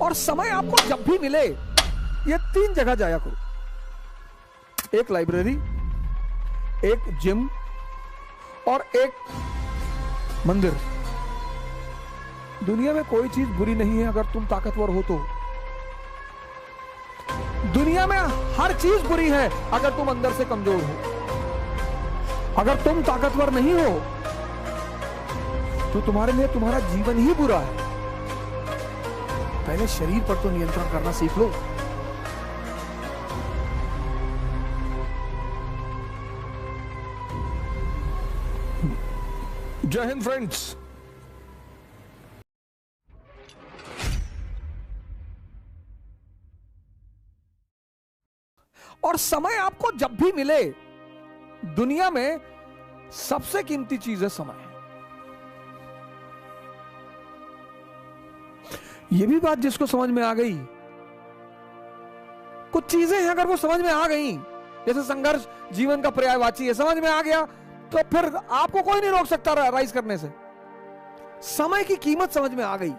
और समय आपको जब भी मिले ये 3 जगह जाया करो। एक लाइब्रेरी, एक जिम और एक मंदिर। दुनिया में कोई चीज बुरी नहीं है अगर तुम ताकतवर हो तो। दुनिया में हर चीज बुरी है अगर तुम अंदर से कमजोर हो। अगर तुम ताकतवर नहीं हो तो तुम्हारे लिए तुम्हारा जीवन ही बुरा है। पहले शरीर पर तो नियंत्रण करना सीख लो। जय हिंद फ्रेंड्स। और समय आपको जब भी मिले, दुनिया में सबसे कीमती चीज है समय। यह भी बात जिसको समझ में आ गई, कुछ चीजें हैं अगर वो समझ में आ गई, जैसे संघर्ष जीवन का पर्यायवाची है, समझ में आ गया तो फिर आपको कोई नहीं रोक सकता राइज करने से। समय की कीमत समझ में आ गई।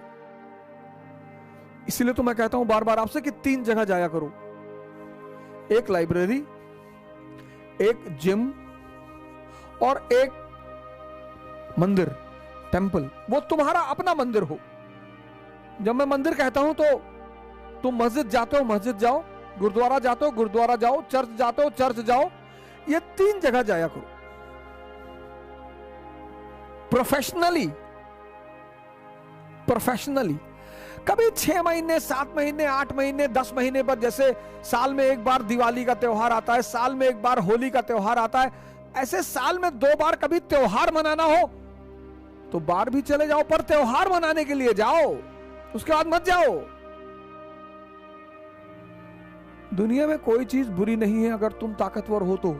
इसलिए तो मैं कहता हूं बार बार आपसे कि 3 जगह जाया करो। एक लाइब्रेरी, एक जिम और एक मंदिर, टेंपल। वो तुम्हारा अपना मंदिर हो। जब मैं मंदिर कहता हूं तो तुम मस्जिद जाते हो, मस्जिद जाओ, गुरुद्वारा जाते हो, गुरुद्वारा जाओ, चर्च जाते हो, चर्च जाओ। ये 3 जगह जाया करो। प्रोफेशनली कभी 6 महीने, 7 महीने, 8 महीने, 10 महीने पर, जैसे साल में एक बार दिवाली का त्योहार आता है, साल में एक बार होली का त्योहार आता है, ऐसे साल में 2 बार कभी त्योहार मनाना हो तो बाहर भी चले जाओ, पर त्योहार मनाने के लिए जाओ, उसके बाद मत जाओ। दुनिया में कोई चीज बुरी नहीं है अगर तुम ताकतवर हो तो।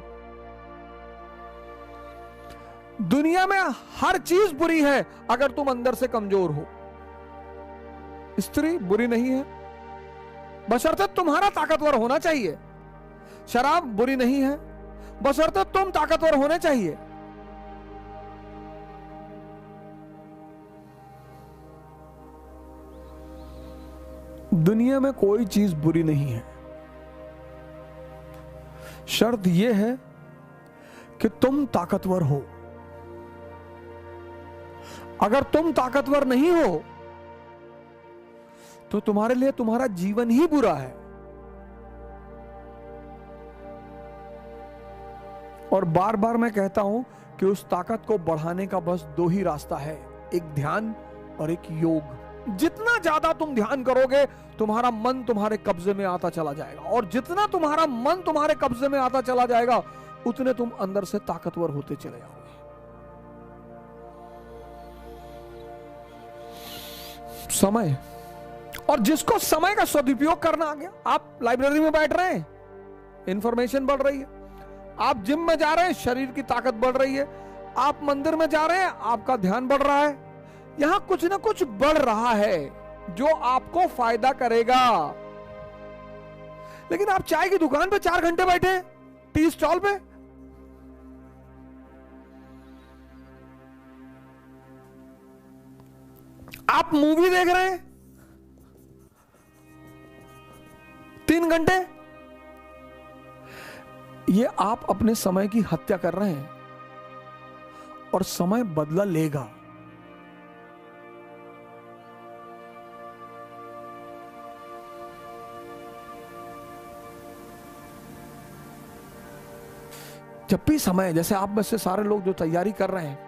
दुनिया में हर चीज बुरी है अगर तुम अंदर से कमजोर हो। स्त्री बुरी नहीं है बशर्ते तुम्हारा ताकतवर होना चाहिए। शराब बुरी नहीं है बशर्ते तुम ताकतवर होने चाहिए। दुनिया में कोई चीज बुरी नहीं है। शर्त यह है कि तुम ताकतवर हो। अगर तुम ताकतवर नहीं हो तो तुम्हारे लिए तुम्हारा जीवन ही बुरा है। और बार बार मैं कहता हूं कि उस ताकत को बढ़ाने का बस 2 ही रास्ता है, एक ध्यान और एक योग। जितना ज्यादा तुम ध्यान करोगे तुम्हारा मन तुम्हारे कब्जे में आता चला जाएगा, और जितना तुम्हारा मन तुम्हारे कब्जे में आता चला जाएगा उतने तुम अंदर से ताकतवर होते चले जाओगे। समय, और जिसको समय का सदुपयोग करना आ गया, आप लाइब्रेरी में बैठ रहे हैं, इंफॉर्मेशन बढ़ रही है। आप जिम में जा रहे हैं, शरीर की ताकत बढ़ रही है। आप मंदिर में जा रहे हैं, आपका ध्यान बढ़ रहा है। यहां कुछ ना कुछ बढ़ रहा है जो आपको फायदा करेगा। लेकिन आप चाय की दुकान पे 4 घंटे बैठे, टी स्टॉल पे, आप मूवी देख रहे हैं 3 घंटे, ये आप अपने समय की हत्या कर रहे हैं और समय बदला लेगा। जब भी समय, जैसे आप में से सारे लोग जो तैयारी कर रहे हैं,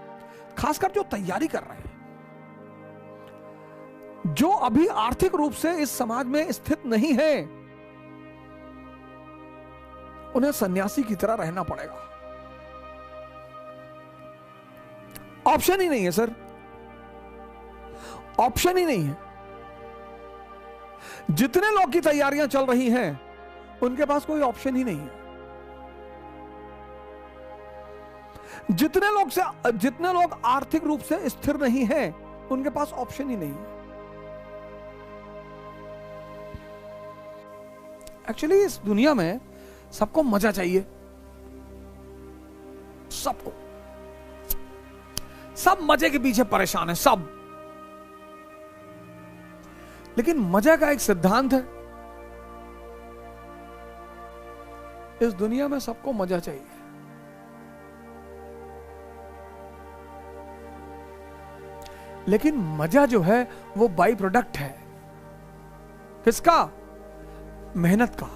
खासकर जो तैयारी कर रहे हैं, जो अभी आर्थिक रूप से इस समाज में स्थित नहीं है, उन्हें सन्यासी की तरह रहना पड़ेगा। ऑप्शन ही नहीं है सर, ऑप्शन ही नहीं है। जितने लोग की तैयारियां चल रही हैं उनके पास कोई ऑप्शन ही नहीं है। जितने लोग आर्थिक रूप से स्थिर नहीं हैं उनके पास ऑप्शन ही नहीं है। एक्चुअली इस दुनिया में सबको मजा चाहिए, सबको, सब मजे के पीछे परेशान है सब। लेकिन मजा का एक सिद्धांत है, इस दुनिया में सबको मजा चाहिए। लेकिन मजा जो है वो बाई प्रोडक्ट है किसका? मेहनत का।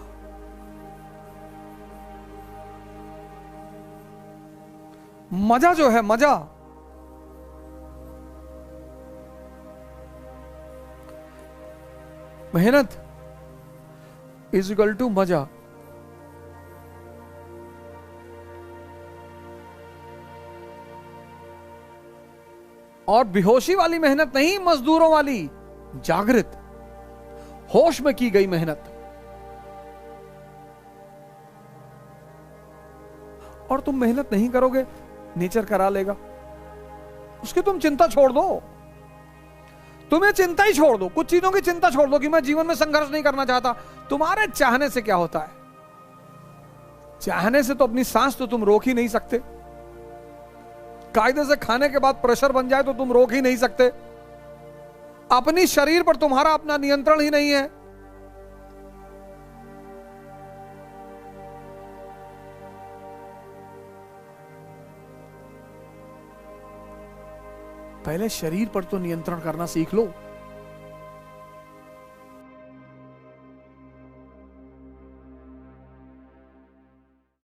मजा जो है, मजा मेहनत इज इक्वल टू मजा। और बेहोशी वाली मेहनत नहीं, मजदूरों वाली, जागृत होश में की गई मेहनत। और तुम मेहनत नहीं करोगे, नेचर करा लेगा। उसकी तुम चिंता छोड़ दो, तुम्हें चिंता ही छोड़ दो, कुछ चीजों की चिंता छोड़ दो कि मैं जीवन में संघर्ष नहीं करना चाहता। तुम्हारे चाहने से क्या होता है? चाहने से तो अपनी सांस तो तुम रोक ही नहीं सकते। कायदे से खाने के बाद प्रेशर बन जाए तो तुम रोक ही नहीं सकते। अपनी शरीर पर तुम्हारा अपना नियंत्रण ही नहीं है। पहले शरीर पर तो नियंत्रण करना सीख लो।